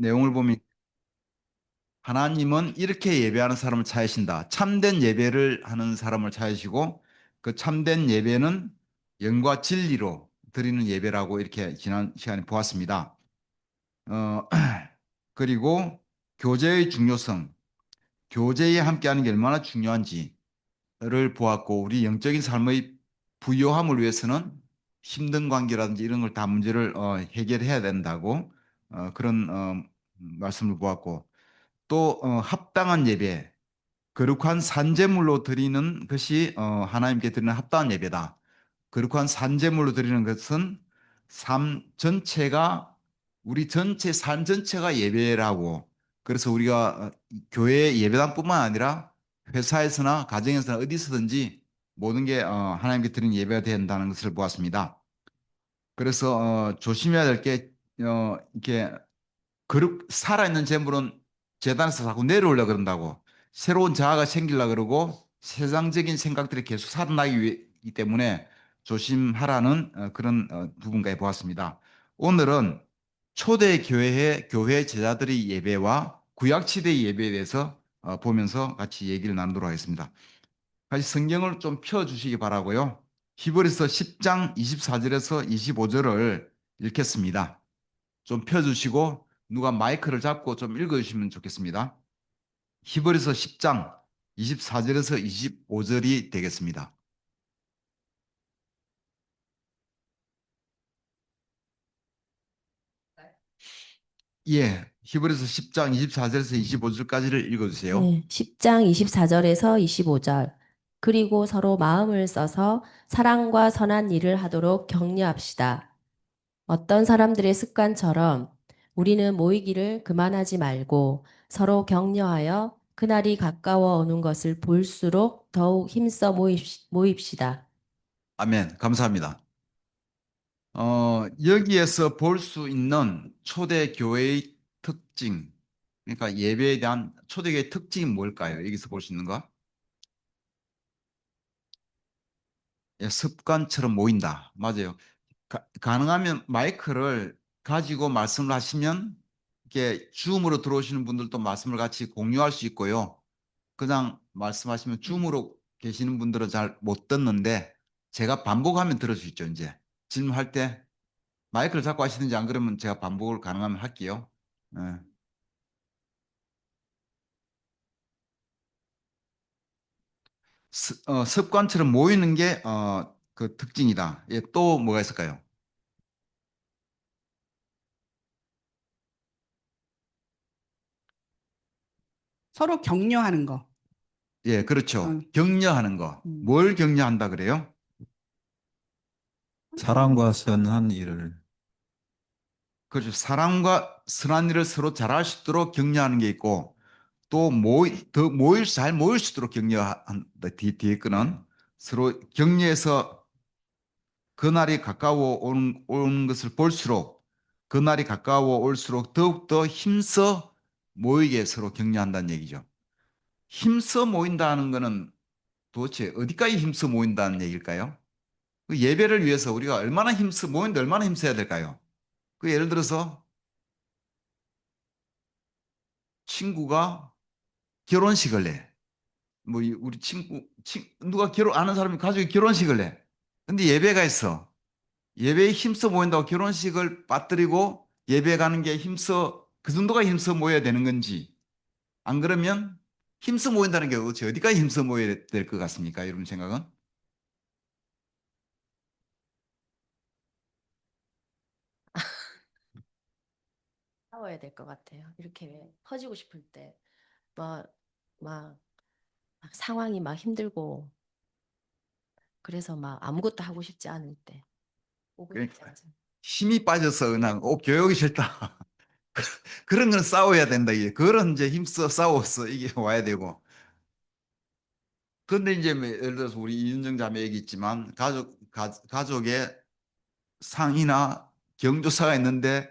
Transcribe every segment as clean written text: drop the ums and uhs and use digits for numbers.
내용을 보면 하나님은 이렇게 예배하는 사람을 찾으신다. 참된 예배를 하는 사람을 찾으시고 그 참된 예배는 영과 진리로 드리는 예배라고 이렇게 지난 시간에 보았습니다. 어, 그리고 교제의 중요성, 교제에 함께하는 게 얼마나 중요한지를 보았고 우리 영적인 삶의 부요함을 위해서는 힘든 관계라든지 이런 걸 다 문제를 해결해야 된다고 그런 말씀을 보았고 또 합당한 예배, 거룩한 산제물로 드리는 것이 하나님께 드리는 합당한 예배다. 거룩한 산제물로 드리는 것은 삶 전체가 우리 전체 삶 전체가 예배라고. 그래서 우리가 교회 예배당뿐만 아니라 회사에서나 가정에서나 어디서든지 모든 게 하나님께 드리는 예배가 된다는 것을 보았습니다. 그래서 조심해야 될 게 이렇게 그룹 살아있는 재물은 재단에서 자꾸 내려오려 그런다고 새로운 자아가 생기려 그러고 세상적인 생각들이 계속 살아나기 위기 때문에 조심하라는 그런 부분까지 보았습니다. 오늘은 초대 교회의 교회 제자들의 예배와 구약 시대의 예배에 대해서 보면서 같이 얘기를 나누도록 하겠습니다. 같이 성경을 좀 펴주시기 바라고요. 히브리서 10장 24절에서 25절을 읽겠습니다. 좀 펴주시고 누가 마이크를 잡고 좀 읽어주시면 좋겠습니다. 히브리서 10장 24절에서 25절이 되겠습니다. 예, 히브리서 10장 24절에서 25절까지를 읽어주세요. 네, 10장 24절에서 25절. 그리고 서로 마음을 써서 사랑과 선한 일을 하도록 격려합시다. 어떤 사람들의 습관처럼 우리는 모이기를 그만하지 말고 서로 격려하여 그날이 가까워 오는 것을 볼수록 더욱 힘써 모입시다. 아멘. 감사합니다. 여기에서 볼 수 있는 초대 교회의 특징, 그러니까 예배에 대한 초대교회의 특징이 뭘까요? 여기서 볼 수 있는 거? 예, 습관처럼 모인다. 맞아요. 가능하면 마이크를 가지고 말씀을 하시면 이렇게 줌으로 들어오시는 분들도 말씀을 같이 공유할 수 있고요. 그냥 말씀하시면 줌으로 계시는 분들은 잘 못 듣는데 제가 반복하면 들을 수 있죠, 이제. 질문할 때 마이크를 잡고 하시든지 안 그러면 제가 반복을 가능하면 할게요. 예. 습관처럼 모이는 게 그 특징이다. 예, 또 뭐가 있을까요? 서로 격려하는 거. 예, 그렇죠. 어, 격려하는 거. 음. 뭘 격려한다 그래요? 사랑과 선한 일을. 그렇죠. 사랑과 선한 일을 서로 잘할 수 있도록 격려하는 게 있고 또 더 잘 모일 수 있도록 격려한 뒤에 거는 서로 격려해서 그날이 가까워 오는 것을 볼수록 그날이 가까워 올수록 더욱더 힘써 모이게 서로 격려한다는 얘기죠. 힘써 모인다는 거는 도대체 어디까지 힘써 모인다는 얘기일까요? 그 예배를 위해서 우리가 얼마나 힘써 모이는데 얼마나 힘써야 될까요? 그 예를 들어서 친구가 결혼식을 해. 뭐 우리 누가 아는 사람이 가족이 결혼식을 해. 근데 예배가 있어. 예배에 힘써 모인다고 결혼식을 빠뜨리고 예배 가는 게 힘써 그 정도가 힘써 모여야 되는 건지 안 그러면 힘써 모인다는 게 어디까지 힘써 모여야 될 것 같습니까? 여러분 생각은? 싸워야 될 것 같아요. 이렇게 퍼지고 싶을 때, 뭐, 막, 막 상황이 막 힘들고, 그래서 막 아무것도 하고 싶지 않을 때, 그러니까 오그라들지. 힘이 빠져서 그냥 교회 오기 싫다. 그런 건 싸워야 된다. 이게 그런 이제 힘써 싸워서 이게 와야 되고. 그런데 이제 뭐 예를 들어서 우리 이윤정 자매 얘기 있지만 가족의 상이나 경조사가 있는데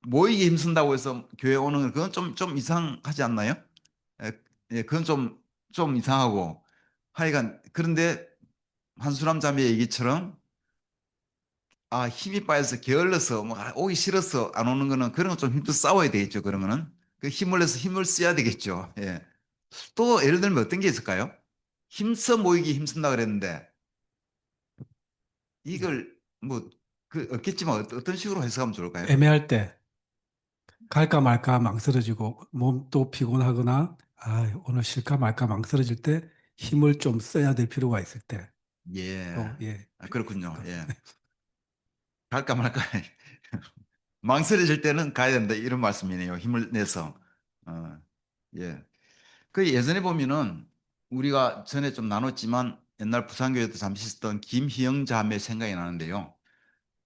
모이기 힘쓴다고 해서 교회 오는 건 그건 좀 이상하지 않나요? 예, 예, 그건 좀 이상하고 하여간 그런데 한수람 자매 얘기처럼 힘이 빠져서 게을러서 뭐 오기 싫어서 안 오는 거는 그런 건 좀 힘도 싸워야 되겠죠. 그러면은 그 힘을 내서 힘을 써야 되겠죠. 예. 또 예를 들면 어떤 게 있을까요? 힘써 모이기 힘쓴다 그랬는데 이걸 뭐 그 없겠지만 어떤 식으로 해석하면 좋을까요? 애매할 때 갈까 말까 망설여지고 몸도 피곤하거나 오늘 쉴까 말까 망설여질 때 힘을 좀 써야 될 필요가 있을 때 또 예. 예. 그렇군요. 예. 갈까 말까 망설여질 때는 가야 된다 이런 말씀이네요. 힘을 내서. 어, 예. 그 예전에 보면은 우리가 전에 좀 나눴지만 옛날 부산교회도 잠시 있었던 김희영 자매 생각이 나는데요.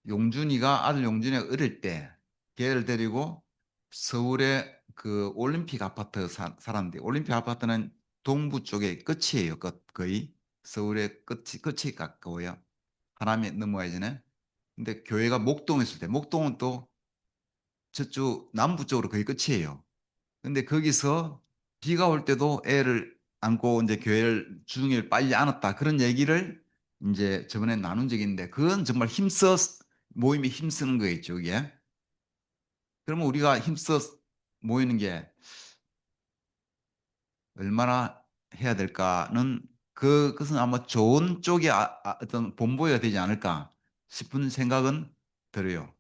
용준이가 아들 용준이가 어릴 때 걔를 데리고 서울의 그 올림픽 아파트 살았는데 올림픽 아파트는 동부 쪽에 끝이에요. 거의 서울의 끝이 가까워요. 하남에 넘어가야 전에. 근데 교회가 목동에 있을 때 목동은 또 저쪽 남부 쪽으로 거의 끝이에요. 근데 거기서 비가 올 때도 애를 안고 이제 교회를 주중일 빨리 안았다. 그런 얘기를 이제 저번에 나눈 적이 있는데 그건 정말 힘써 모임에 힘쓰는 거겠죠, 이게. 그러면 우리가 힘써 모이는 게 얼마나 해야 될까는 그것은 아마 좋은 쪽의 어떤 본보기가 되지 않을까 싶은 생각은 들어요.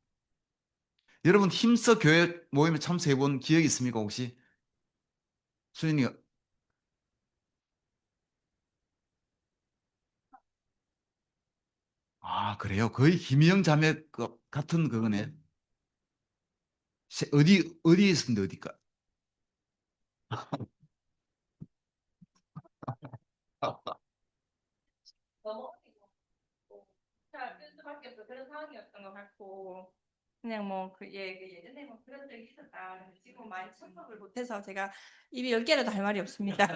여러분 힘써 교회 모임에 참석해 본 기억이 있습니까, 혹시? 수인이 그래요? 거의 김희영 자매 같은 그거네. 어디에 있었는데 어디까? 수밖에 없어 그런 상황이었던 것 같고 그냥 그 예전에 그런 적이 있었다. 근데 지금 많이 참석을 못해서 제가 입이 10개라도 할 말이 없습니다.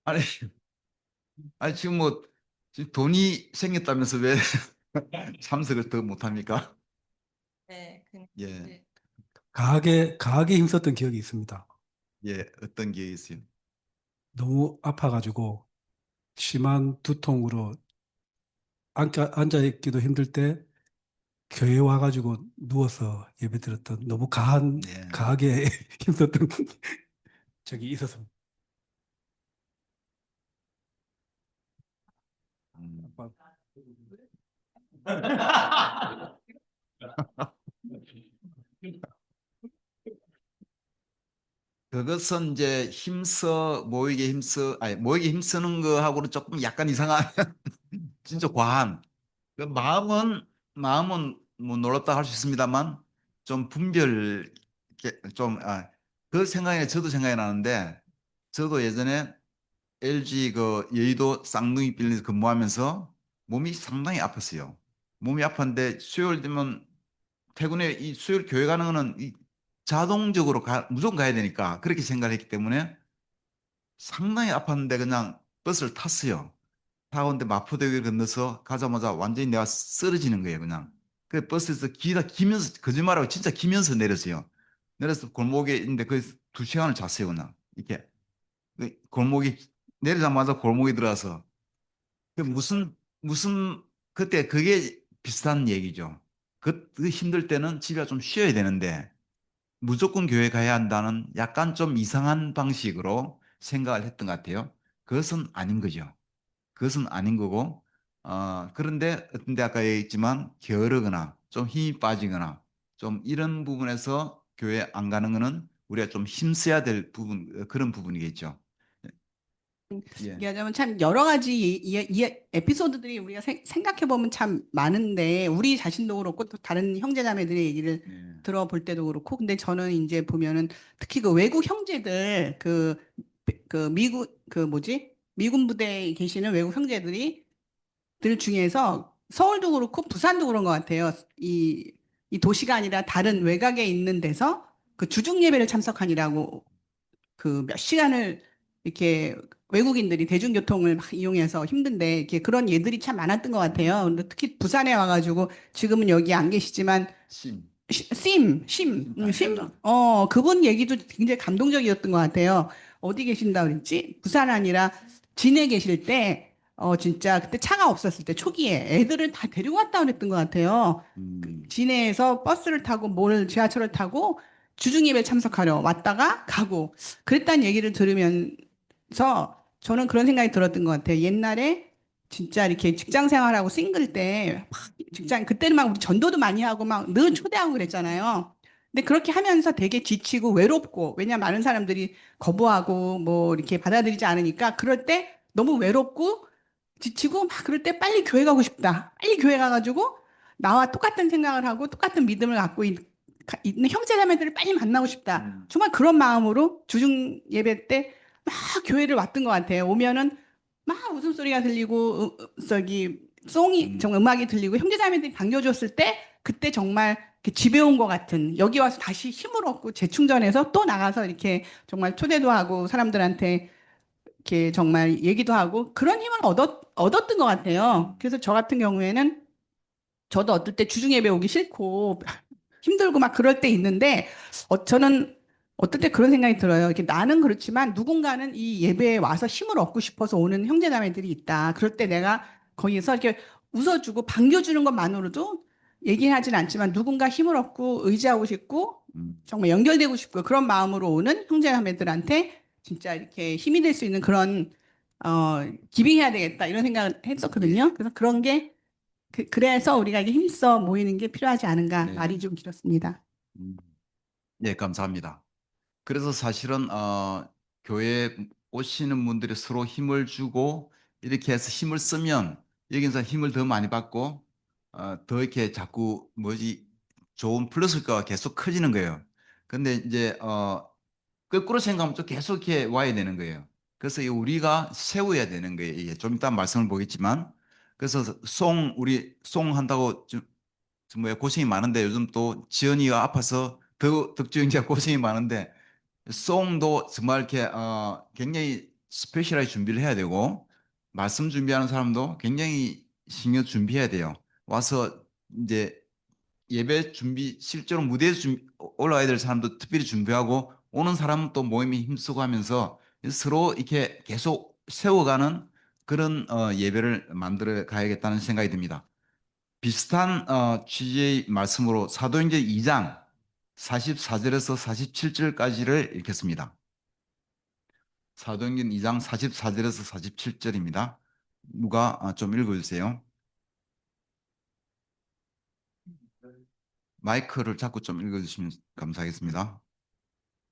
아니, 아니 지금 뭐 지금 돈이 생겼다면서 왜 참석을 더 못합니까? 네, 예, 네. 가하게 힘썼던 기억이 있습니다. 예, 어떤 게 있어요? 너무 아파가지고 심한 두통으로 앉아 있기도 힘들 때 교회 와가지고 누워서 예배 드렸던 너무 네. 가하게 힘썼던 적이 있었습니다. 음. 그것은 이제 모이게 힘쓰는 거하고는 조금 약간 이상한, 진짜 과한. 그 마음은 뭐 놀랍다 할 수 있습니다만 좀 그 생각에 저도 생각이 나는데 저도 예전에 LG 그 여의도 쌍둥이 빌리에서 근무하면서 몸이 상당히 아팠어요. 몸이 아팠는데 수요일 되면 퇴근에 이 수요일 교회 가는 거는 자동적으로 무조건 가야 되니까 그렇게 생각을 했기 때문에 상당히 아팠는데 그냥 버스를 탔어요. 타고는데 마포대교를 건너서 가자마자 완전히 내가 쓰러지는 거예요, 그냥. 그 버스에서 기면서, 거짓말하고 진짜 기면서 내렸어요. 내려서 골목에 있는데 거기서 2시간을 잤어요, 그냥. 이렇게. 그 골목이, 내리자마자 골목에 들어가서. 그 그때 그게 비슷한 얘기죠. 그 힘들 때는 집에 좀 쉬어야 되는데, 무조건 교회 가야 한다는 약간 좀 이상한 방식으로 생각을 했던 것 같아요. 그것은 아닌 거죠. 그것은 아닌 거고, 그런데 어떤 데 아까 얘기했지만 게으르거나 좀 힘이 빠지거나 좀 이런 부분에서 교회 안 가는 거는 우리가 좀 힘써야 될 부분, 그런 부분이겠죠. 예. 얘기하자면 참 여러 가지 에피소드들이 우리가 생각해 보면 참 많은데 우리 자신도 그렇고 또 다른 형제자매들의 얘기를 네. 들어볼 때도 그렇고 근데 저는 이제 보면은 특히 그 외국 형제들 그 미국 그 뭐지 미군 부대에 계시는 외국 형제들이 들 중에서 서울도 그렇고 부산도 그런 것 같아요. 이 도시가 아니라 다른 외곽에 있는 데서 그 주중 예배를 참석하니라고 그 몇 시간을 이렇게 외국인들이 대중교통을 막 이용해서 힘든데 이렇게 그런 예들이 참 많았던 것 같아요. 근데 특히 부산에 와가지고 지금은 여기 안 계시지만 심. 그분 얘기도 굉장히 감동적이었던 것 같아요. 어디 계신다 그랬지? 부산 아니라 진해 계실 때 진짜 그때 차가 없었을 때 초기에 애들을 다 데리고 왔다 그랬던 것 같아요. 시내에서 버스를 타고 지하철을 타고 주중예배 참석하러 왔다가 가고 그랬다는 얘기를 들으면서 저는 그런 생각이 들었던 것 같아요. 옛날에 진짜 이렇게 직장 생활하고 싱글 때 막 그때는 막 우리 전도도 많이 하고 막 늘 초대하고 그랬잖아요. 근데 그렇게 하면서 되게 지치고 외롭고 왜냐면 많은 사람들이 거부하고 뭐 이렇게 받아들이지 않으니까 그럴 때 너무 외롭고 지치고 막 그럴 때 빨리 교회 가고 싶다. 빨리 교회 가가지고 나와 똑같은 생각을 하고 똑같은 믿음을 갖고 있는 형제자매들을 빨리 만나고 싶다. 정말 그런 마음으로 주중 예배 때 막 교회를 왔던 것 같아요. 오면은 막 웃음소리가 들리고 저기 송이 정말 음악이 들리고 형제자매들이 반겨줬을 때 그때 정말 이렇게 집에 온 것 같은 여기 와서 다시 힘을 얻고 재충전해서 또 나가서 이렇게 정말 초대도 하고 사람들한테 이렇게 정말 얘기도 하고 그런 힘을 얻었던 것 같아요. 그래서 저 같은 경우에는 저도 어떨 때 주중 예배 오기 싫고 힘들고 막 그럴 때 있는데 저는 어떨 때 그런 생각이 들어요. 이렇게 나는 그렇지만 누군가는 이 예배에 와서 힘을 얻고 싶어서 오는 형제자매들이 있다. 그럴 때 내가 거기서 이렇게 웃어주고 반겨주는 것만으로도 얘기하진 않지만 누군가 힘을 얻고 의지하고 싶고 정말 연결되고 싶고 그런 마음으로 오는 형제자매들한테 진짜 이렇게 힘이 될 수 있는 그런 기빙해야 되겠다 이런 생각을 했었거든요. 그래서 그런 게 그래서 우리가 이게 힘써 모이는 게 필요하지 않은가 네. 말이 좀 길었습니다. 네, 감사합니다. 그래서 사실은 교회에 오시는 분들이 서로 힘을 주고 이렇게 해서 힘을 쓰면 여기서 힘을 더 많이 받고 더 이렇게 자꾸 좋은 플러스가 계속 커지는 거예요. 근데 이제 거꾸로 생각하면 또 계속 이렇게 와야 되는 거예요. 그래서 이 우리가 세워야 되는 거예요. 이게 좀 이따 말씀을 보겠지만 그래서 우리 송 한다고 정말 고생이 많은데 요즘 또 지연이가 아파서 더 덕주행제가 고생이 많은데 송도 정말 이렇게 굉장히 스페셜하게 준비를 해야 되고 말씀 준비하는 사람도 굉장히 신경 준비해야 돼요. 와서 이제 예배 준비 실제로 무대에 올라가야 될 사람도 특별히 준비하고 오는 사람은 또 모임에 힘쓰고 하면서 서로 이렇게 계속 세워가는 그런 예배를 만들어 가야겠다는 생각이 듭니다. 비슷한 취지의 말씀으로 사도행전 2장 44절에서 47절까지를 읽겠습니다. 사도행전 2장 44절에서 47절입니다. 누가 좀 읽어주세요. 마이크를 잡고 좀 읽어주시면 감사하겠습니다.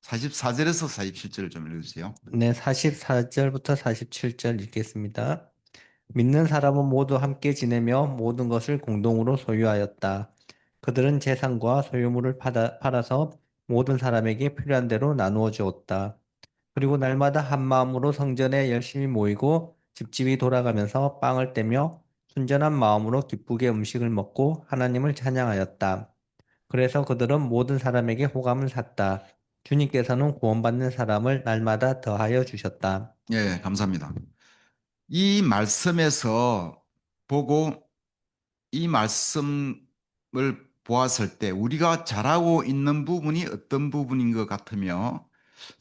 44절에서 47절을 좀 읽어주세요. 네, 44절부터 47절 읽겠습니다. 믿는 사람은 모두 함께 지내며 모든 것을 공동으로 소유하였다. 그들은 재산과 소유물을 팔아서 모든 사람에게 필요한 대로 나누어 주었다. 그리고 날마다 한 마음으로 성전에 열심히 모이고 집집이 돌아가면서 빵을 떼며 순전한 마음으로 기쁘게 음식을 먹고 하나님을 찬양하였다. 그래서 그들은 모든 사람에게 호감을 샀다. 주님께서는 구원받는 사람을 날마다 더하여 주셨다. 예, 감사합니다. 이 말씀에서 보고 이 말씀을 보았을 때 우리가 잘하고 있는 부분이 어떤 부분인 것 같으며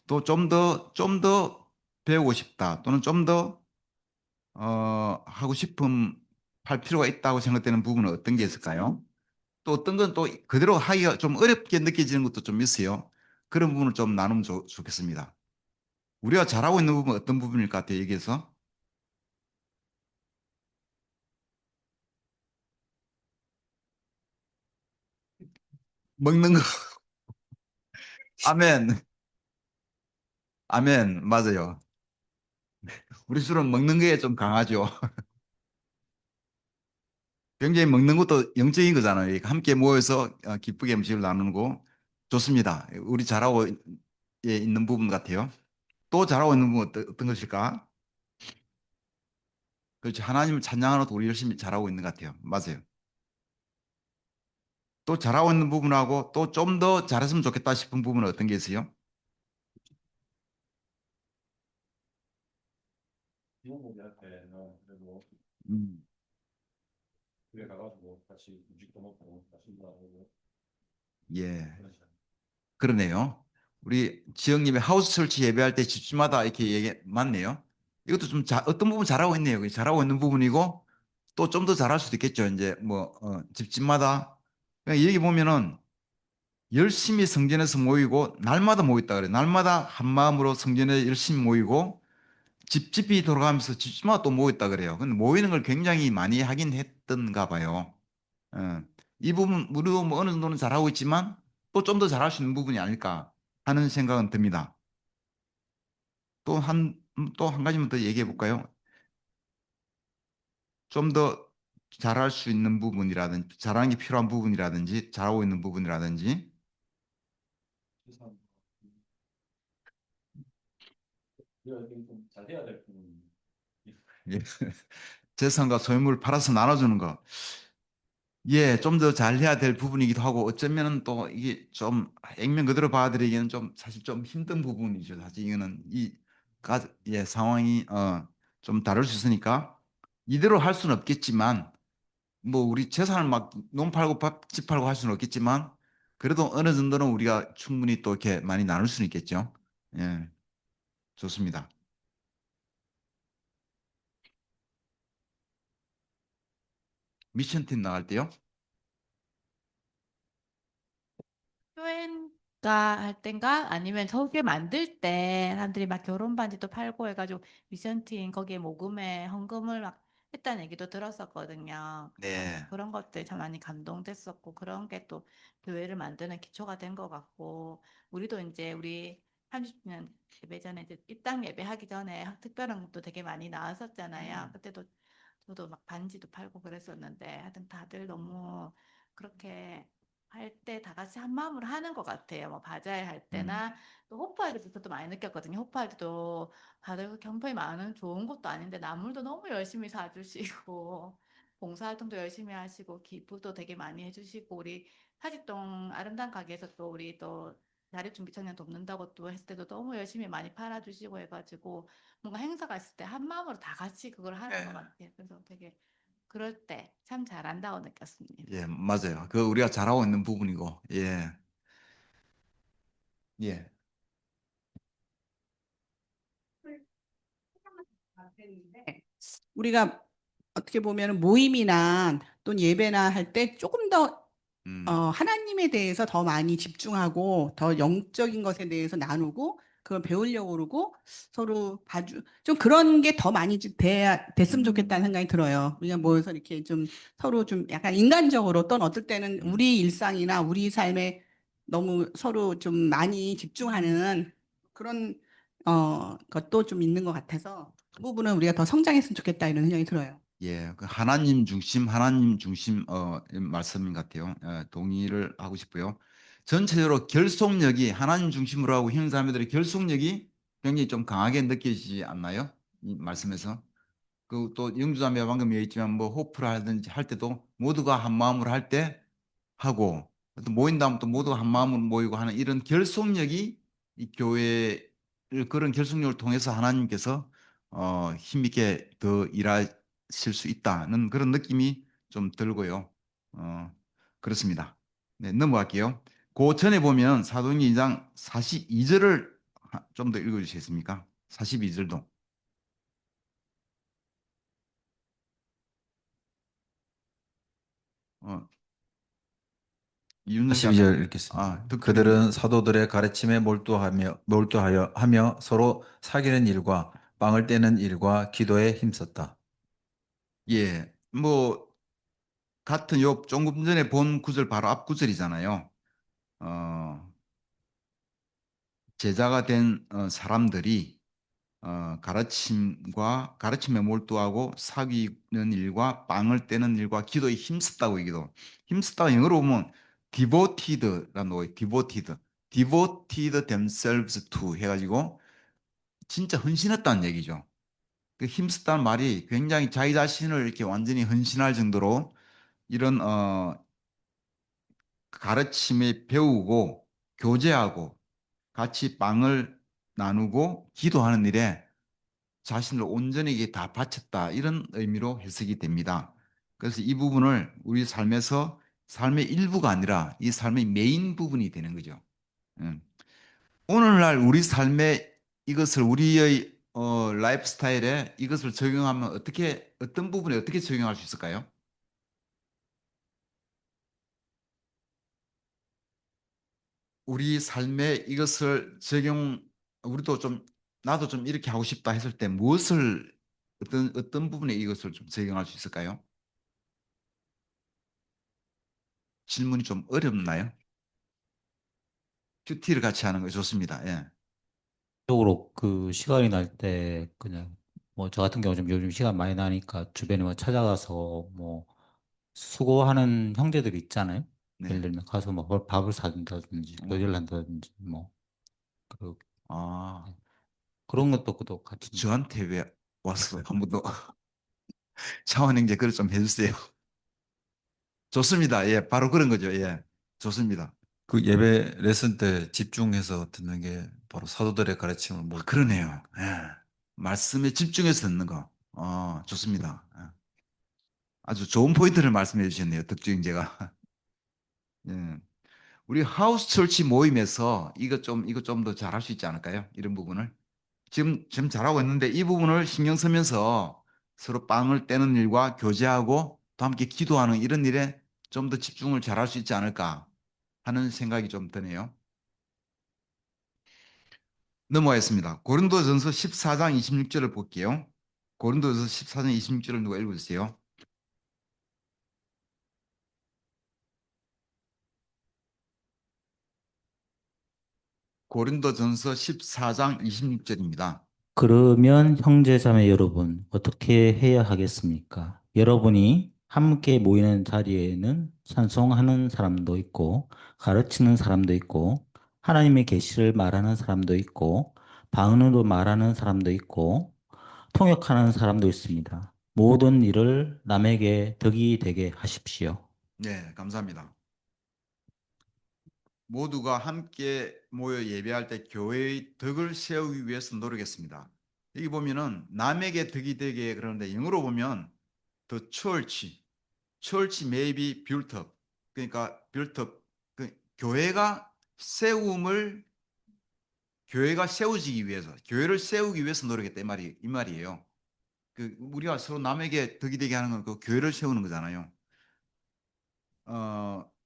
또 좀 더 배우고 싶다 또는 좀 더 하고 싶음 할 필요가 있다고 생각되는 부분은 어떤 게 있을까요? 또 어떤 건 또 그대로 하기가 좀 어렵게 느껴지는 것도 좀 있어요. 그런 부분을 좀 나누면 좋겠습니다. 우리가 잘하고 있는 부분은 어떤 부분일 것 같아요, 여기에서? 먹는 거. 아멘. 아멘. 맞아요. 우리 술은 먹는 거에 좀 강하죠. 굉장히 먹는 것도 영적인 거잖아요. 함께 모여서 기쁘게 음식을 나누는 거 좋습니다. 우리 잘하고 있는 부분 같아요. 또 잘하고 있는 부분 어떤 것일까? 그렇죠. 하나님을 찬양하는 것도 우리 열심히 잘하고 있는 것 같아요. 맞아요. 또 잘하고 있는 부분하고 또 좀 더 잘했으면 좋겠다 싶은 부분은 어떤 게 있어요? 음, 예, 그러네요. 우리 지영님의 하우스 철치 예배할 때 집집마다 이렇게 얘기 맞네요. 이것도 좀 어떤 부분 잘하고 있네요. 그게 잘하고 있는 부분이고 또 좀 더 잘할 수도 있겠죠. 이제 뭐 집집마다 그러니까 여기 보면은 열심히 성전에서 모이고 날마다 모였다 그래. 날마다 한 마음으로 성전에 열심히 모이고 집집이 돌아가면서 집집마다 또 모였다 그래요. 근데 모이는 걸 굉장히 많이 하긴 했던가 봐요. 어, 이 부분 우리도 뭐 어느 정도는 잘하고 있지만 또 좀 더 잘할 수 있는 부분이 아닐까 하는 생각은 듭니다. 또 한 가지만 더 얘기해 볼까요? 좀 더 잘할 수 있는 부분이라든지 잘하는 게 필요한 부분이라든지 잘하고 있는 부분이라든지 예. 재산과 소유물을 팔아서 나눠주는 거. 예, 좀 더 잘해야 될 부분이기도 하고 어쩌면 또 이게 좀 액면 그대로 봐드리기에는 좀 사실 좀 힘든 부분이죠. 사실 이거는 예, 상황이 좀 다를 수 있으니까 이대로 할 수는 없겠지만 뭐 우리 재산을 막 논 팔고 집 팔고 할 수는 없겠지만 그래도 어느 정도는 우리가 충분히 또 이렇게 많이 나눌 수는 있겠죠. 예, 좋습니다. 미션 팀 나갈 때요. 교회가 할 땐가 아니면 저게 만들 때 사람들이 막 결혼 반지도 팔고 해가지고 미션팀 거기에 모금에 헌금을 막 했다는 얘기도 들었었거든요. 네. 그런 것들 참 많이 감동됐었고 그런 게 또 교회를 만드는 기초가 된 것 같고 우리도 이제 우리 30주년 예배 전에 이제 입당 예배하기 전에 특별한 것도 되게 많이 나왔었잖아요. 그때도 저도 막 반지도 팔고 그랬었는데 하여튼 다들 너무 그렇게 할 때 다 같이 한 마음으로 하는 것 같아요. 뭐 바자회 할 때나 또 호프할 때도 저도 많이 느꼈거든요. 호프할 때도 다들 그렇게 형편이 많은 좋은 것도 아닌데 나물도 너무 열심히 사주시고 봉사활동도 열심히 하시고 기부도 되게 많이 해주시고 우리 사직동 아름다운 가게에서 또 우리 또 자립준비 청년 돕는다고 또 했을 때도 너무 열심히 많이 팔아주시고 해가지고 뭔가 행사가 있을 때 한 마음으로 다 같이 그걸 하는 네. 것 같아요. 그래서 되게 그럴 때 참 잘한다고 느꼈습니다. 예, 맞아요. 그 우리가 잘하고 있는 부분이고, 예, 예, 우리가 어떻게 보면 모임이나 또는 예배나 할 때 조금 더 하나님에 대해서 더 많이 집중하고 더 영적인 것에 대해서 나누고 그걸 배우려고 그러고 서로 좀 그런 게 더 많이 됐으면 좋겠다는 생각이 들어요. 우리가 모여서 이렇게 좀 서로 좀 약간 인간적으로 또는 어떨 때는 우리 일상이나 우리 삶에 너무 서로 좀 많이 집중하는 그런 것도 좀 있는 것 같아서 그 부분은 우리가 더 성장했으면 좋겠다 이런 생각이 들어요. 예, 그 하나님 중심 말씀 같아요. 동의를 하고 싶고요. 전체적으로 결속력이 하나님 중심으로 하고 형제자매들의 결속력이 굉장히 좀 강하게 느껴지지 않나요? 이 말씀에서. 그 또 영주자매가 방금 얘기했지만 뭐 호프를 하든지 할 때도 모두가 한 마음으로 할 때 하고 또 모인 다음 또 모두가 한 마음으로 모이고 하는 이런 결속력이 이 교회를 그런 결속력을 통해서 하나님께서 힘있게 더 일하실 수 있다는 그런 느낌이 좀 들고요. 그렇습니다. 네, 넘어갈게요. 그 전에 보면 사도행전 2장 42절을 좀 더 읽어주시겠습니까? 42절도. 어, 이윤정 42절 읽겠습니다. 듣기는 그들은 사도들의 가르침에 몰두하여 서로 사귀는 일과 빵을 떼는 일과 기도에 힘썼다. 예, 뭐 같은 요 조금 전에 본 구절 바로 앞 구절이잖아요. 제자가 된 사람들이 가르침에 몰두하고 사귀는 일과 빵을 떼는 일과 기도에 힘썼다고 얘기도. 힘썼다가 영어로 보면 devoted라는 거예요. devoted themselves to 해가지고 진짜 헌신했다는 얘기죠. 그 힘쓰다는 말이 굉장히 자기 자신을 이렇게 완전히 헌신할 정도로 이런 가르침에 배우고 교제하고 같이 빵을 나누고 기도하는 일에 자신을 온전히 다 바쳤다 이런 의미로 해석이 됩니다. 그래서 이 부분을 우리 삶에서 삶의 일부가 아니라 이 삶의 메인 부분이 되는 거죠. 오늘날 우리 삶에 이것을 우리의 라이프 스타일에 이것을 적용하면 어떤 부분에 어떻게 적용할 수 있을까요? 우리 삶에 이것을 우리도 좀, 나도 좀 이렇게 하고 싶다 했을 때 어떤 부분에 이것을 좀 적용할 수 있을까요? 질문이 좀 어렵나요? 큐티를 같이 하는 거 좋습니다. 예. 적으로 그 시간이 날 때 그냥 뭐 저 같은 경우 좀 요즘 시간 많이 나니까 주변에 뭐 찾아가서 뭐 수고하는 형제들 있잖아요. 예를 네. 들면 가서 뭐 밥을 사준다든지 교제를 어, 한다든지 뭐 그 아, 그런 것도 그도 같이 저한테 왜 왔어? 한 번도 차원 형제 그걸 좀 해주세요. 좋습니다. 예, 바로 그런 거죠. 예, 좋습니다. 그 예배 레슨 때 집중해서 듣는 게 바로 사도들의 가르침을 그러네요. 예, 말씀에 집중해서 듣는 거. 좋습니다. 예. 아주 좋은 포인트를 말씀해 주셨네요. 덕주 형제가. 예. 우리 하우스 철치 모임에서 이거 좀 더 잘할 수 있지 않을까요? 이런 부분을. 지금 잘하고 있는데 이 부분을 신경 쓰면서 서로 빵을 떼는 일과 교제하고 또 함께 기도하는 이런 일에 좀 더 집중을 잘할 수 있지 않을까 하는 생각이 좀 드네요. 넘어가겠습니다. 고린도전서 14장 26절을 볼게요. 고린도전서 14장 26절을 누가 읽어주세요. 고린도전서 14장 26절입니다. 그러면 형제자매 여러분, 어떻게 해야 하겠습니까? 여러분이 함께 모이는 자리에는 찬송하는 사람도 있고, 가르치는 사람도 있고, 하나님의 계시를 말하는 사람도 있고, 방언으로 말하는 사람도 있고, 통역하는 사람도 있습니다. 모든 일을 남에게 덕이 되게 하십시오. 네, 감사합니다. 모두가 함께 모여 예배할 때 교회의 덕을 세우기 위해서 노력했습니다. 여기 보면은 남에게 덕이 되게 그러는데 영어로 보면 the church may be built up. 그러니까 built up. 교회가 세워지기 위해서, 교회를 세우기 위해서 노력했다 이 말이에요. 우리가 서로 남에게 덕이 되게 하는 건 그 교회를 세우는 거잖아요.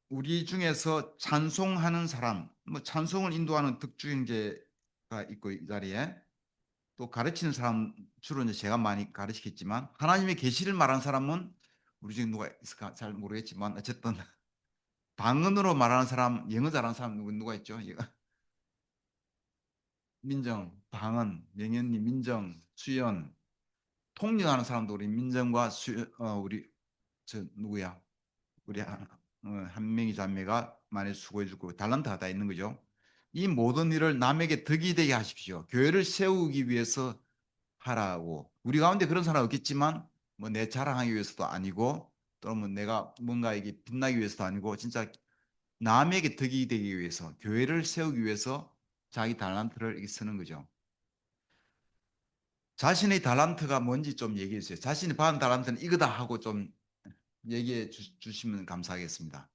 우리 중에서 찬송하는 사람, 뭐 찬송을 인도하는 덕주 형제가 있고 이 자리에 또 가르치는 사람 주로 이제 제가 많이 가르치겠지만 하나님의 계시를 말하는 사람은 우리 중에 누가 있을까 잘 모르겠지만 어쨌든 방언으로 말하는 사람, 영어 잘하는 사람 누가 있죠? 민정, 방언, 명현님, 민정, 수연, 통역하는 사람도 우리 민정과 우리 저 누구야? 우리 한 명이 자매가 많이 수고해주고 달란트가 다 있는 거죠. 이 모든 일을 남에게 덕이 되게 하십시오. 교회를 세우기 위해서 하라고. 우리 가운데 그런 사람 없겠지만 뭐 내 자랑하기 위해서도 아니고 또는 뭐 내가 뭔가 이게 빛나기 위해서도 아니고 진짜 남에게 덕이 되기 위해서 교회를 세우기 위해서 자기 달란트를 이렇게 쓰는 거죠. 자신의 달란트가 뭔지 좀 얘기해 주세요. 자신이 받은 달란트는 이거다 하고 좀 얘기해 주시면 감사하겠습니다.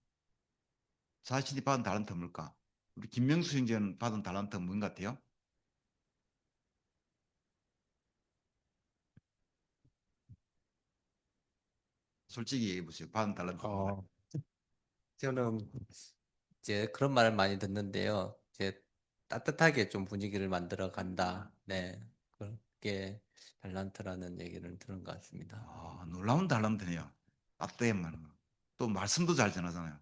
자신이 받은 달란트 뭘까? 우리 김명수 형제는 받은 달란트 뭔 같아요? 솔직히 얘기해 보세요. 받은 달란트 뭔가? 어, 저는 이제 그런 말을 많이 듣는데요. 이제 따뜻하게 좀 분위기를 만들어 간다. 네. 그렇게 달란트라는 얘기를 들은 것 같습니다. 놀라운 달란트네요. 따뜻하게 말하는 거. 또 말씀도 잘 전하잖아요.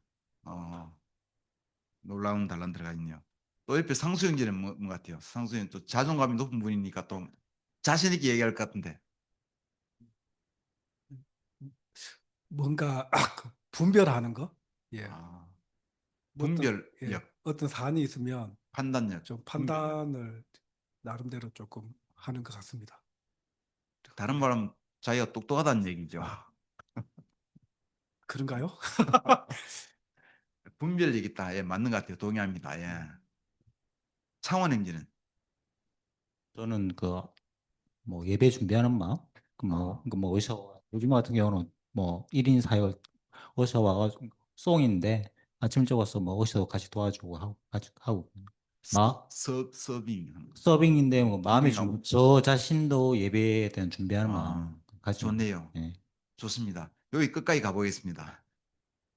놀라운 달란트가 있네요. 또 옆에 상수 형제는 뭔 같아요? 상수 형은 또 자존감이 높은 분이니까 또 자신 있게 얘기할 것 같은데. 뭔가 그 분별하는 거? 예. 아, 어떤, 예, 분별력, 어떤 사안이 있으면 판단력, 좀 분별. 판단을 나름대로 조금 하는 것 같습니다. 다른 예. 말하면 자기가 똑똑하다는 얘기죠. 아, 그런가요? 분별력 있다. 예, 맞는 것 같아요. 동의합니다. 예. 창원 행진은 저는 뭐 예배 준비하는 마음, 어, 뭐 요즘 같은 경우는 뭐 1인 사역 어셔 와가지고 송인데 아침 적어서 뭐 어셔 같이 도와주고 하고 서빙 하는 거. 서빙인데 뭐 마음이 서빙하고. 저 자신도 예배에 대한 준비하는 마음 가지고 좋네요. 예. 좋습니다. 여기 끝까지 가보겠습니다.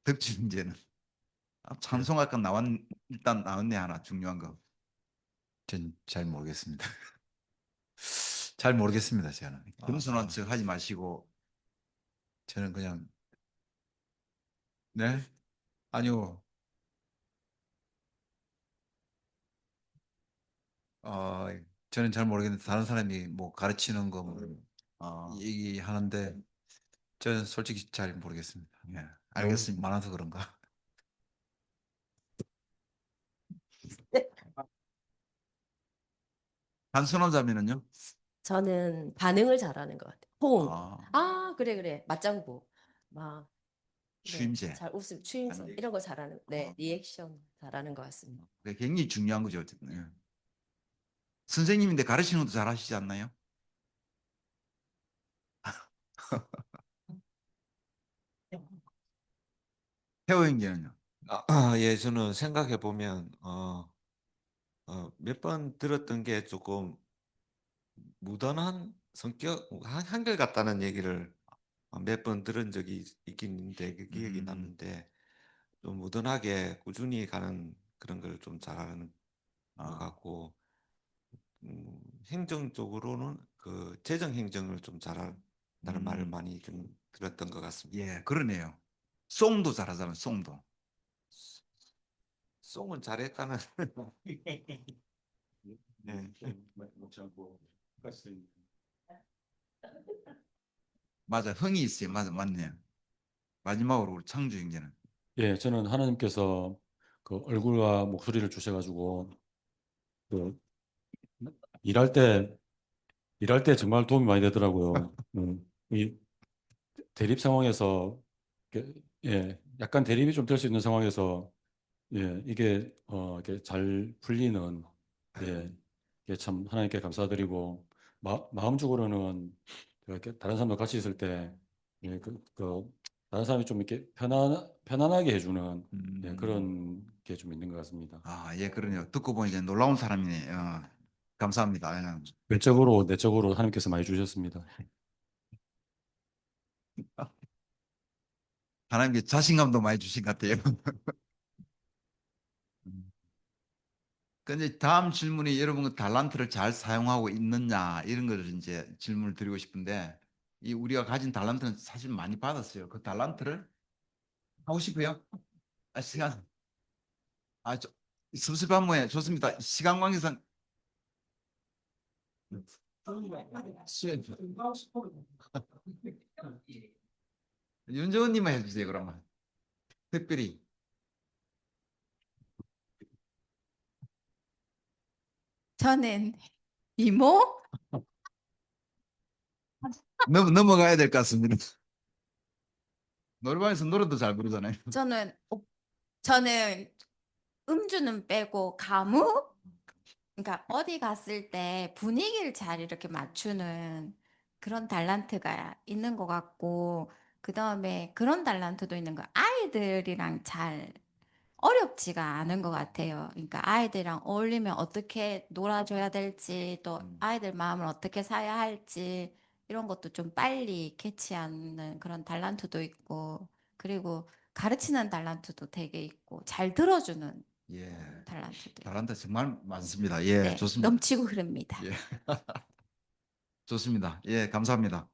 덕질 문제는 찬송할까 일단 나왔네 하나 중요한 거. 전 잘 모르겠습니다. 잘 모르겠습니다, 저는. 겸손한 척 하지 마시고. 저는 그냥 네? 아니요. 저는 잘 모르겠는데 다른 사람이 뭐 가르치는 거 뭐 얘기하는데 저는 솔직히 잘 모르겠습니다. 예, 알겠습니다. 너무 많아서 그런가? 단순한 자매는요? 저는 반응을 잘하는 것 같아요. 호응. 아, 그래. 맞장구. 막, 네, 추임새. 잘 웃음, 추임새 이런 거 잘하는, 네, 리액션 잘하는 것 같습니다. 그게 굉장히 중요한 거죠. 어쨌든. 예. 선생님인데 가르치는 것도 잘하시지 않나요? 태호 형제는요? 예, 저는 생각해 보면 몇 번 들었던 게 조금 무던한 성격, 한결같다는 얘기를 몇 번 들은 적이 있긴 있는데 그 기억이 남는데 좀 무던하게 꾸준히 가는 그런 걸 좀 잘하는 것 같고 행정적으로는 그 재정 행정을 좀 잘한다는 말을 많이 좀 들었던 것 같습니다. 예, 그러네요. 송도 잘하잖아요. 송도. 송은 잘했다는 네. 맞아, 흥이 있어요. 맞아, 맞네요. 마지막으로 우리 창주 형제는. 예, 저는 하나님께서 그 얼굴과 목소리를 주셔가지고 그 일할 때 정말 도움이 많이 되더라고요. 이 대립 상황에서 약간 대립이 좀 될 수 있는 상황에서 이게 잘 풀리는 이게 참 하나님께 감사드리고 마음적으로는 이렇게 다른 사람도 같이 있을 때 다른 사람이 좀 이렇게 편안하게 해주는 그런 게 좀 있는 것 같습니다. 예, 그러네요. 듣고 보니 이제 놀라운 사람이네. 감사합니다. 예. 외적으로 내적으로 하나님께서 많이 주셨습니다. 하나님께 자신감도 많이 주신 것 같아요. 근데 다음 질문이 여러분 그 달란트를 잘 사용하고 있느냐 이런 거를 이제 질문을 드리고 싶은데 이 우리가 가진 달란트는 사실 많이 받았어요. 그 달란트를 하고 싶어요? 시간 섭섭한 모양 좋습니다. 시간 관계상 윤정은님만 해주세요. 그러면 특별히 저는 이모? 넘어가야 될 것 같습니다. 노래방에서 노래도 잘 부르잖아요. 저는 음주는 빼고 가무? 그러니까 어디 갔을 때 분위기를 잘 이렇게 맞추는 그런 달란트가 있는 것 같고, 그 다음에 그런 달란트도 있는 거, 아이들이랑 잘 어렵지가 않은 것 같아요. 그러니까 아이들이랑 어울리면 어떻게 놀아줘야 될지, 또 아이들 마음을 어떻게 사야 할지, 이런 것도 좀 빨리 캐치하는 그런 달란트도 있고, 그리고 가르치는 달란트도 되게 있고, 잘 들어주는 예, 달란트도 달란트 정말 많습니다. 예, 네, 좋습니다. 넘치고 흐릅니다. 예. 좋습니다. 예, 감사합니다.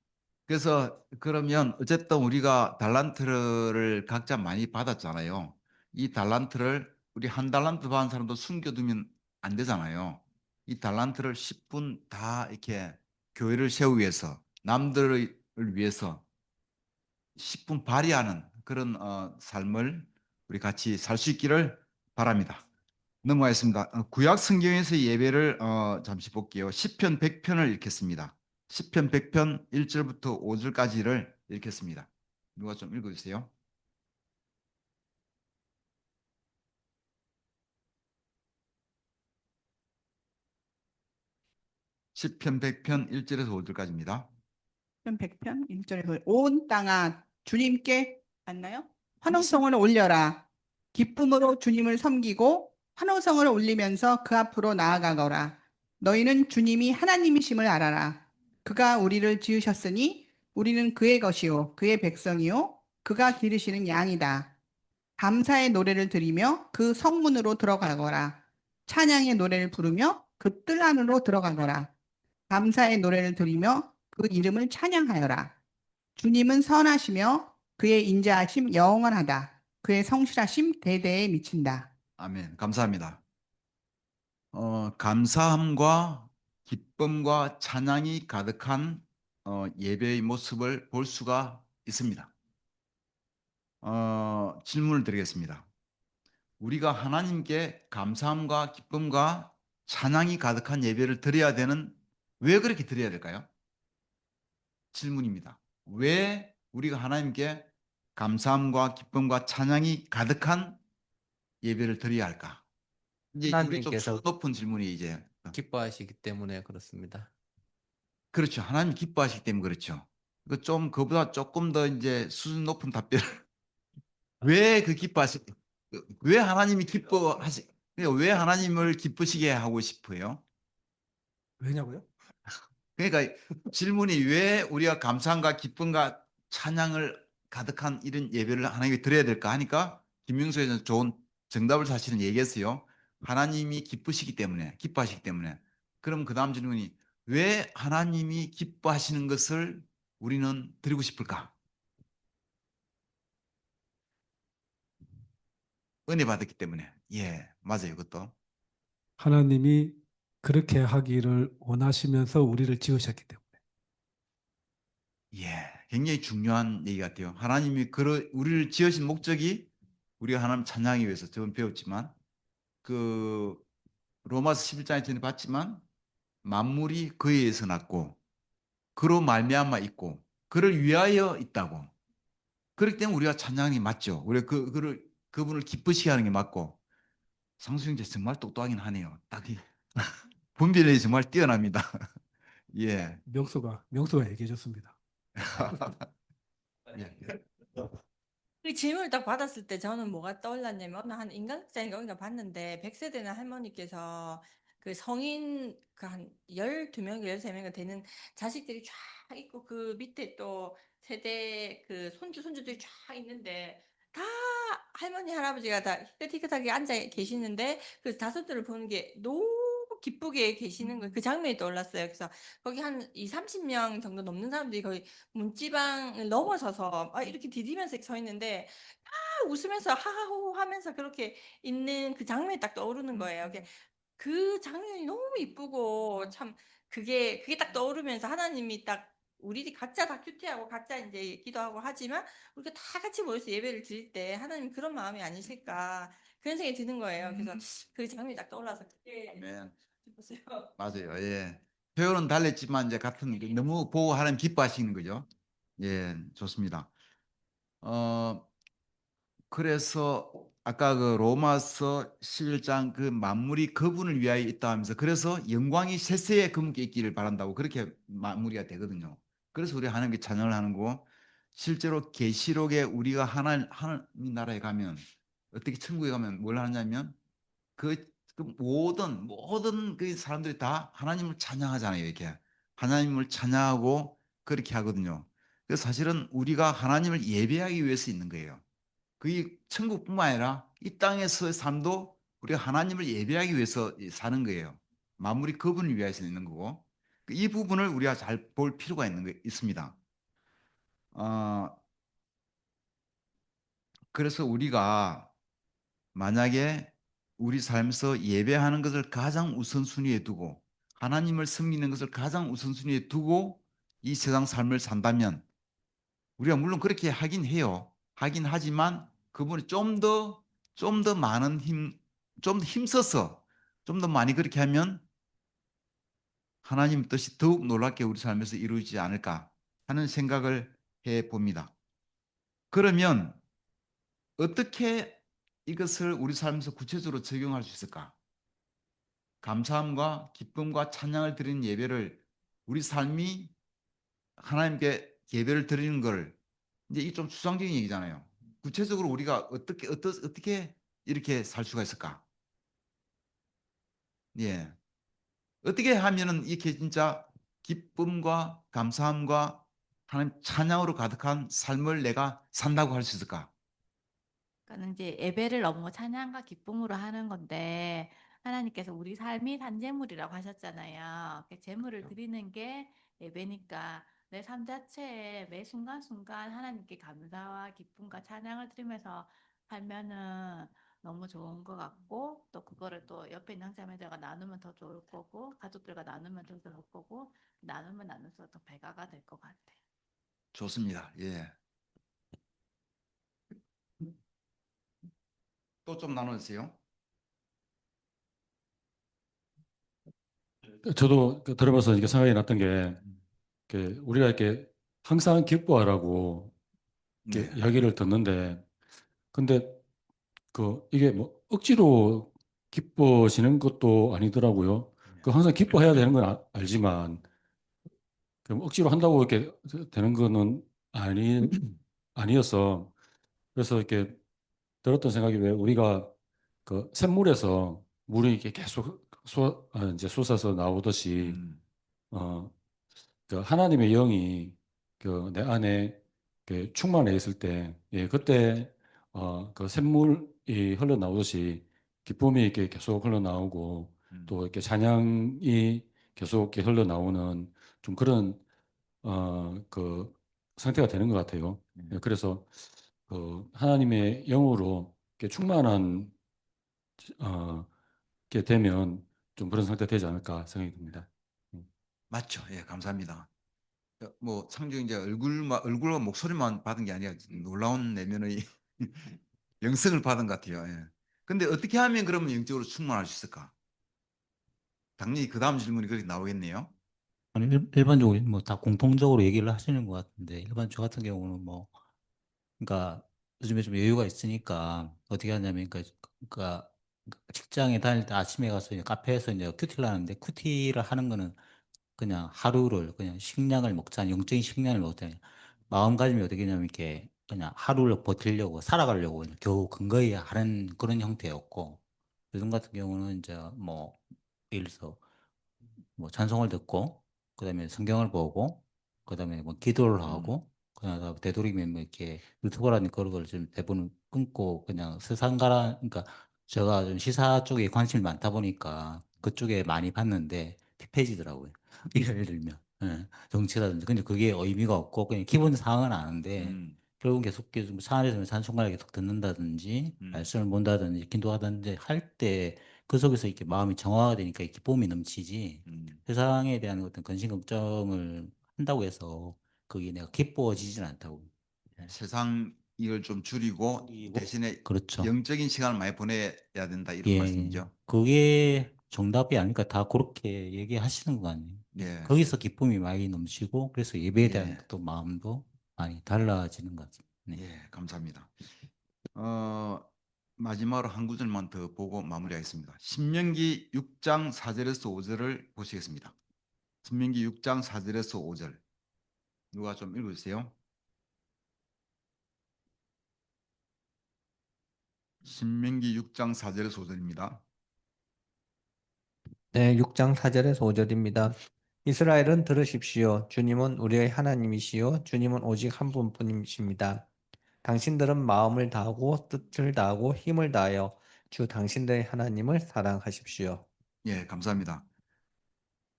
그래서 그러면 어쨌든 우리가 달란트를 각자 많이 받았잖아요. 이 달란트를 우리 한 달란트 받은 사람도 숨겨두면 안 되잖아요. 이 달란트를 10분 다 이렇게 교회를 세우기 위해서 남들을 위해서 10분 발휘하는 그런 삶을 우리 같이 살 수 있기를 바랍니다. 넘어가겠습니다. 구약 성경에서 예배를 잠시 볼게요. 시편 100편을 읽겠습니다. 시편 100편 1절부터 5절까지를 읽겠습니다. 누가 좀 읽어주세요. 시편 100편 1절에서 5절까지입니다. 100편 1절에서 온 땅아 주님께 맞나요? 환호성을 올려라. 기쁨으로 주님을 섬기고 환호성을 올리면서 그 앞으로 나아가거라. 너희는 주님이 하나님이심을 알아라. 그가 우리를 지으셨으니 우리는 그의 것이요 그의 백성이요 그가 기르시는 양이다. 감사의 노래를 드리며 그 성문으로 들어가거라. 찬양의 노래를 부르며 그 뜰 안으로 들어가거라. 감사의 노래를 드리며 그 이름을 찬양하여라. 주님은 선하시며 그의 인자하심 영원하다. 그의 성실하심 대대에 미친다. 아멘. 감사합니다. 감사함과 기쁨과 찬양이 가득한 예배의 모습을 볼 수가 있습니다. 질문을 드리겠습니다. 우리가 하나님께 감사함과 기쁨과 찬양이 가득한 예배를 드려야 되는, 왜 그렇게 드려야 될까요? 질문입니다. 왜 우리가 하나님께 감사함과 기쁨과 찬양이 가득한 예배를 드려야 할까? 이제 이게 좀 하나님께서 수준 높은 질문이 이제 기뻐하시기 때문에 그렇습니다. 그렇죠. 하나님 기뻐하시기 때문에 그렇죠. 좀 그보다 조금 더 이제 수준 높은 답변을 왜 왜 하나님이 왜 하나님을 기쁘시게 하고 싶어요? 왜냐고요? 그러니까 질문이 왜 우리가 감사함과 기쁨과 찬양을 가득한 이런 예배를 하나님께 드려야 될까 하니까 김명수에서 좋은 정답을 사실은 얘기했어요. 하나님이 기쁘시기 때문에, 기뻐하시기 때문에. 그럼 그 다음 질문이 왜 하나님이 기뻐하시는 것을 우리는 드리고 싶을까? 은혜 받았기 때문에. 예, 맞아요. 그것도. 하나님이 그렇게 하기를 원하시면서 우리를 지으셨기 때문에. 예, 굉장히 중요한 얘기 같아요. 하나님이 우리를 지으신 목적이 우리가 하나님 찬양하기 위해서 저번 배웠지만 그 로마서 11장에 전에 봤지만 만물이 그에 의해서 났고 그로 말미암아 있고 그를 위하여 있다고. 그렇기 때문에 우리가 찬양이 맞죠. 우리가 그분을 기쁘시게 하는 게 맞고 상수형제 정말 똑똑하긴 하네요. 딱 분별력이 정말 뛰어납니다. 예. 명수가 얘기해 줬습니다. 예. 그 질문을 딱 받았을 때 저는 뭐가 떠올랐냐면 어느 한 인간극장인가 어딘가 봤는데 100세 되는 할머니께서 그 성인 그 한 12명, 13명이 되는 자식들이 쫙 있고 그 밑에 또 세대 그 손주들이 쫙 있는데 다 할머니, 할아버지가 다 희끗희끗하게 앉아 계시는데 그 자손들을 보는 게 너무 기쁘게 계시는 거예요. 그 장면이 떠올랐어요. 그래서 거기 한 2, 30명 정도 넘는 사람들이 거의 문지방을 넘어서서 이렇게 디디면서 서 있는데 다 웃으면서 하하호호 하면서 그렇게 있는 그 장면이 딱 떠오르는 거예요. 그 장면이 너무 이쁘고 참 그게 딱 떠오르면서 하나님이 딱 우리들이 각자 다 큐티하고 각자 이제 기도하고 하지만 우리가 다 같이 모여서 예배를 드릴 때 하나님 그런 마음이 아니실까 그런 생각이 드는 거예요. 그래서 그 장면이 딱 떠올라서 그게 아멘. 기뻤어요. 맞아요. 예. 표현은 달랐지만 이제 같은 너무 보고 하나님 기뻐하시는 거죠. 예, 좋습니다. 그래서 아까 그 로마서 11장 그 만물이 그분을 위하여 있다 하면서 그래서 영광이 세세에 그분께 있기를 바란다고 그렇게 마무리가 되거든요. 그래서 우리 하나님께 찬양을 하는 거고 실제로 계시록에 우리가 하나님 나라에 가면 어떻게 천국에 가면 뭘 하냐면 그 모든 그 사람들이 다 하나님을 찬양하잖아요. 이렇게 하나님을 찬양하고 그렇게 하거든요. 그래서 사실은 우리가 하나님을 예배하기 위해서 있는 거예요. 그 천국뿐만 아니라 이 땅에서의 삶도 우리가 하나님을 예배하기 위해서 사는 거예요. 만물이 그분을 위해서 있는 거고 이 부분을 우리가 잘 볼 필요가 있습니다. 그래서 우리가 만약에 우리 삶에서 예배하는 것을 가장 우선순위에 두고 하나님을 섬기는 것을 가장 우선순위에 두고 이 세상 삶을 산다면 우리가 물론 그렇게 하긴 해요. 하긴 하지만 그분이 좀 더 많은 좀 더 힘써서 좀 더 많이 그렇게 하면 하나님 뜻이 더욱 놀랍게 우리 삶에서 이루어지지 않을까 하는 생각을 해 봅니다. 그러면 어떻게 이것을 우리 삶에서 구체적으로 적용할 수 있을까? 감사함과 기쁨과 찬양을 드리는 예배를 우리 삶이 하나님께 예배를 드리는 걸 이제 이 좀 추상적인 얘기잖아요. 구체적으로 우리가 어떻게 이렇게 살 수가 있을까? 예. 어떻게 하면은 이렇게 진짜 기쁨과 감사함과 하나님 찬양으로 가득한 삶을 내가 산다고 할 수 있을까? 그러니까 이제 예배를 너무 찬양과 기쁨으로 하는 건데 하나님께서 우리 삶이 산재물이라고 하셨잖아요. 그 제물을 드리는 게 예배니까 내 삶 자체에 매 순간순간 하나님께 감사와 기쁨과 찬양을 드리면서 살면은 너무 좋은 것 같고 또 그거를 또 옆에 있는 형제자매들과 나누면 더 좋을 거고 가족들과 나누면 더 좋을 거고 나누면 나눌수록 더 배가가 될 것 같아요. 좋습니다. 예. 또 좀 나눠주세요. 저도 들으면서 이게 생각이 났던 게 우리가 이렇게 항상 기뻐하라고 이렇게 네. 이야기를 듣는데 근데 이게 뭐 억지로 기뻐지는 것도 아니더라고요. 항상 기뻐해야 되는 건 알지만 억지로 한다고 이렇게 되는 거는 아니어서 그래서 이렇게 들었던 생각이 왜 우리가 샘물에서 물이 이렇게 계속 이제 솟아서 나오듯이 어, 하나님의 영이 내 안에 충만해 있을 때, 예, 그때 샘물이 흘러나오듯이 기쁨이 이렇게 계속 흘러나오고 또 이렇게 찬양이 계속 이렇게 흘러나오는 좀 그런 상태가 되는 것 같아요. 예, 그래서 하나님의 영으로 이렇게 충만한 게 되면 좀 그런 상태가 되지 않을까 생각이 듭니다. 맞죠. 예, 감사합니다. 뭐 상주 이제 얼굴과 목소리만 받은 게 아니라 놀라운 내면의 영성을 받은 것 같아요. 예. 근데 어떻게 하면 그러면 영적으로 충만할 수 있을까? 당연히 그 다음 질문이 그렇게 나오겠네요. 아니, 일반적으로 뭐 다 공통적으로 얘기를 하시는 것 같은데 일반 저 같은 경우는 뭐 그러니까 요즘에 좀 여유가 있으니까 어떻게 하냐면 그러니까 직장에 다닐 때 아침에 가서 이제 카페에서 이제 큐티를 하는데 큐티를 하는 거는 그냥 하루를 그냥 식량을 먹자 영적인 식량을 먹자 마음가짐이 어떻게 냐면 이렇게 그냥 하루를 버티려고 살아가려고 그냥 겨우 근거히 하는 그런 형태였고 요즘 같은 경우는 이제 뭐 예를 들어서 뭐 찬송을 듣고 그다음에 성경을 보고 그다음에 뭐 기도를 하고 그다음에 되도록이면 뭐 이렇게 유튜브라는 그런 걸 좀 대부분 끊고 그냥 세상가라 그러니까 제가 좀 시사 쪽에 관심이 많다 보니까 그쪽에 많이 봤는데 피폐해지더라고요. 예를 들면 정치라든지 근데 그게 의미가 없고 그냥 기본 사항은 아는데 결국 계속 차 안에서 찬송가를 계속 듣는다든지 말씀을 본다든지 기도하든지 할 때 그 속에서 이렇게 마음이 정화가 되니까 이 기쁨이 넘치지 세상에 대한 어떤 근심 걱정을 한다고 해서 그게 내가 기뻐지진 않다고. 세상 일을 좀 줄이고 대신에 그렇죠. 영적인 시간을 많이 보내야 된다 이런 예, 말씀이죠. 그게 정답이 아닐까 다 그렇게 얘기하시는 거 아니에요. 예. 거기서 기쁨이 많이 넘치고 그래서 예배에 대한 예. 또 마음도 많이 달라지는 것 같습니다. 네. 예, 감사합니다. 마지막으로 한 구절만 더 보고 마무리하겠습니다. 신명기 6장 4절에서 5절을 보시겠습니다. 신명기 6장 4절에서 5절. 누가 좀 읽어주세요. 신명기 6장 4절에서 5절입니다. 네, 6장 4절에서 5절입니다. 이스라엘은 들으십시오. 주님은 우리의 하나님이시요. 주님은 오직 한 분뿐이십니다. 당신들은 마음을 다하고 뜻을 다하고 힘을 다하여 주 당신들의 하나님을 사랑하십시오. 예, 감사합니다.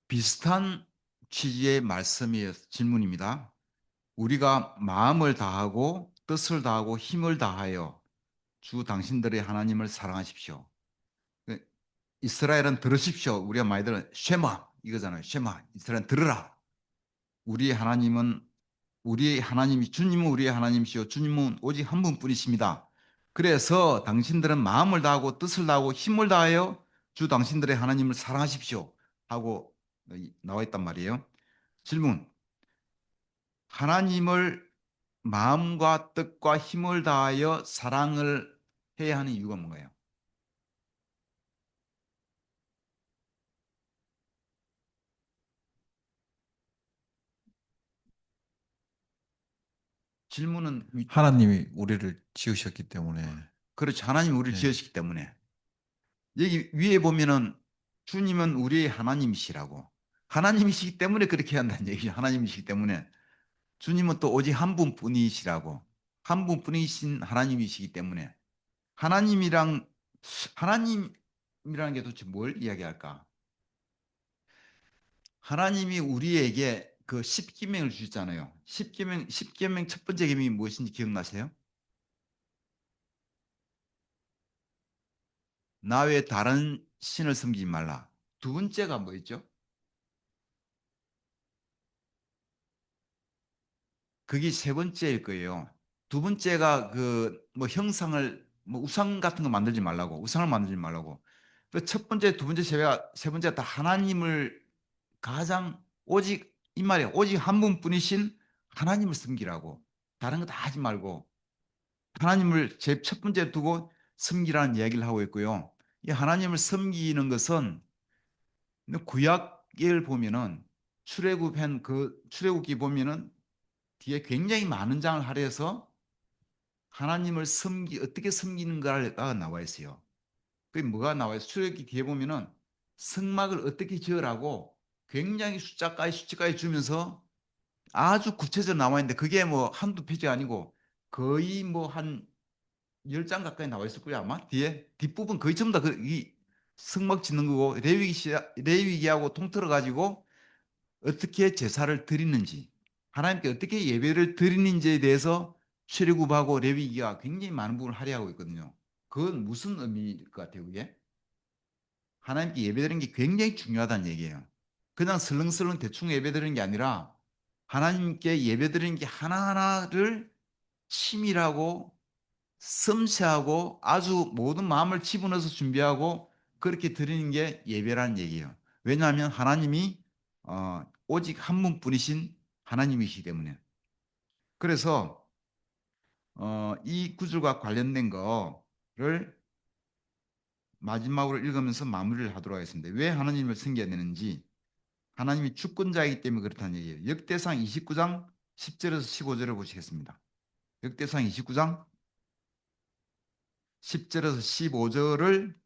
비슷한 취지의 말씀이 질문입니다. 우리가 마음을 다하고 뜻을 다하고 힘을 다하여 주 당신들의 하나님을 사랑하십시오. 이스라엘은 들으십시오. 우리가 많이 들은 쉐마 이거잖아요. 쉐마. 이스라엘 들으라. 우리의 하나님은 우리의 하나님이 주님은 우리의 하나님이시요 주님은 오직 한 분뿐이십니다. 그래서 당신들은 마음을 다하고 뜻을 다하고 힘을 다하여 주 당신들의 하나님을 사랑하십시오 하고 나와 있단 말이에요. 질문. 하나님을 마음과 뜻과 힘을 다하여 사랑을 해야 하는 이유가 뭔가요? 질문은 하나님이 우리를 지으셨기 때문에 그렇죠. 하나님이 우리를 네. 지으시기 때문에 여기 위에 보면은 주님은 우리의 하나님이시라고. 하나님이시기 때문에 그렇게 한다는 얘기죠. 하나님이시기 때문에. 주님은 또 오직 한 분뿐이시라고. 한 분뿐이신 하나님이시기 때문에. 하나님이란 게 도대체 뭘 이야기할까? 하나님이 우리에게 그 십계명을 주셨잖아요. 십계명 첫 번째 계명이 무엇인지 기억나세요? 나 외에 다른 신을 섬기지 말라. 두 번째가 뭐였죠? 그게 세 번째일 거예요. 두 번째가 그 뭐 형상을 뭐 우상 같은 거 만들지 말라고. 우상을 만들지 말라고. 그 첫 번째, 두 번째, 세 번째 다 하나님을 가장 오직 이 말이에요. 오직 한 분뿐이신 하나님을 섬기라고. 다른 거 다 하지 말고 하나님을 제 첫 번째 두고 섬기라는 이야기를 하고 있고요. 이 하나님을 섬기는 것은 구약을 보면은 출애굽기 보면은 뒤에 굉장히 많은 장을 할애해서 하나님을 어떻게 섬기는가가 나와 있어요. 그게 뭐가 나와 있어요? 출애굽기 뒤에 보면은 성막을 어떻게 지으라고 굉장히 숫자까지 주면서 아주 구체적으로 나와 있는데 그게 뭐 한두 페이지가 아니고 거의 뭐 한 10장 가까이 나와 있을 거예요, 아마. 뒤에 뒷부분 거의 전부 다 이 성막 짓는 거고 레위기하고 통틀어 가지고 어떻게 제사를 드리는지 하나님께 어떻게 예배를 드리는지에 대해서 출애굽하고 레위기가 굉장히 많은 부분을 할애하고 있거든요. 그건 무슨 의미일 것 같아요, 그게? 하나님께 예배드리는 게 굉장히 중요하다는 얘기예요. 그냥 설렁설렁 대충 예배드리는 게 아니라 하나님께 예배드리는 게 하나하나를 치밀하고 섬세하고 아주 모든 마음을 집어넣어서 준비하고 그렇게 드리는 게 예배라는 얘기예요. 왜냐하면 하나님이 오직 한 분뿐이신 하나님이시기 때문에. 그래서 이 구절과 관련된 거를 마지막으로 읽으면서 마무리를 하도록 하겠습니다. 왜 하나님을 섬겨야 되는지, 하나님이 주권자이기 때문에 그렇다는 얘기예요. 역대상 29장 10절에서 15절을 보시겠습니다. 역대상 29장 10절에서 15절을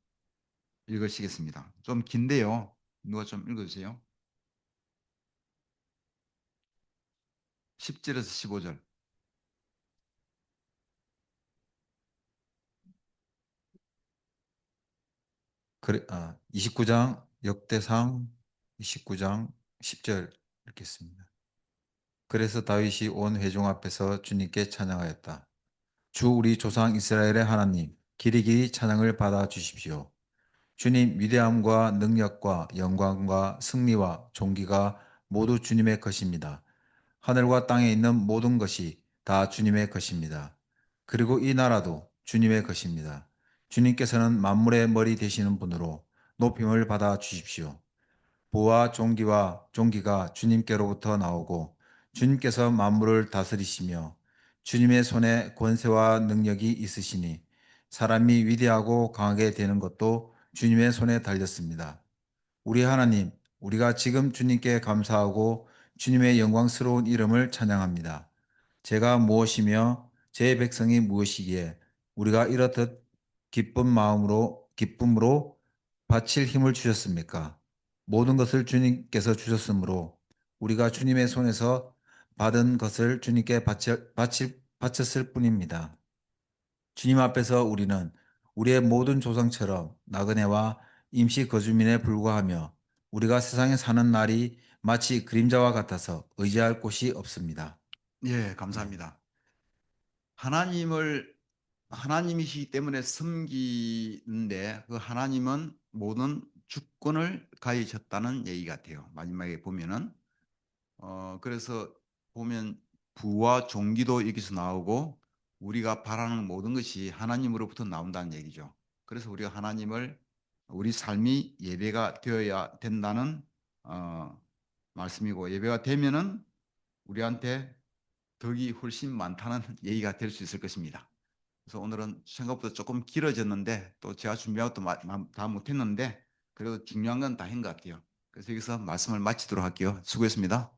읽으시겠습니다. 좀 긴데요. 누가 좀 읽어주세요. 10절에서 15절. 그래, 29장 역대상 29장 10절 읽겠습니다. 그래서 다윗이 온 회중 앞에서 주님께 찬양하였다. 주 우리 조상 이스라엘의 하나님, 길이길이 찬양을 받아 주십시오. 주님 위대함과 능력과 영광과 승리와 존귀가 모두 주님의 것입니다. 하늘과 땅에 있는 모든 것이 다 주님의 것입니다. 그리고 이 나라도 주님의 것입니다. 주님께서는 만물의 머리 되시는 분으로 높임을 받아 주십시오. 부와 존귀가 주님께로부터 나오고 주님께서 만물을 다스리시며 주님의 손에 권세와 능력이 있으시니 사람이 위대하고 강하게 되는 것도 주님의 손에 달렸습니다. 우리 하나님, 우리가 지금 주님께 감사하고 주님의 영광스러운 이름을 찬양합니다. 제가 무엇이며 제 백성이 무엇이기에 우리가 이렇듯 기쁨으로 바칠 힘을 주셨습니까? 모든 것을 주님께서 주셨으므로 우리가 주님의 손에서 받은 것을 주님께 바쳤을 뿐입니다. 주님 앞에서 우리는 우리의 모든 조상처럼 나그네와 임시 거주민에 불과하며 우리가 세상에 사는 날이 마치 그림자와 같아서 의지할 곳이 없습니다. 예, 감사합니다. 하나님이시기 때문에 섬기는데 그 하나님은 모든 주권을 가지셨다는 얘기 같아요. 마지막에 보면은 그래서 보면 부와 종기도 여기서 나오고 우리가 바라는 모든 것이 하나님으로부터 나온다는 얘기죠. 그래서 우리가 하나님을 우리 삶이 예배가 되어야 된다는 말씀이고 예배가 되면은 우리한테 덕이 훨씬 많다는 얘기가 될 수 있을 것입니다. 그래서 오늘은 생각보다 조금 길어졌는데 또 제가 준비한 것도 다 못했는데 그래도 중요한 건 다 한 것 같아요. 그래서 여기서 말씀을 마치도록 할게요. 수고했습니다.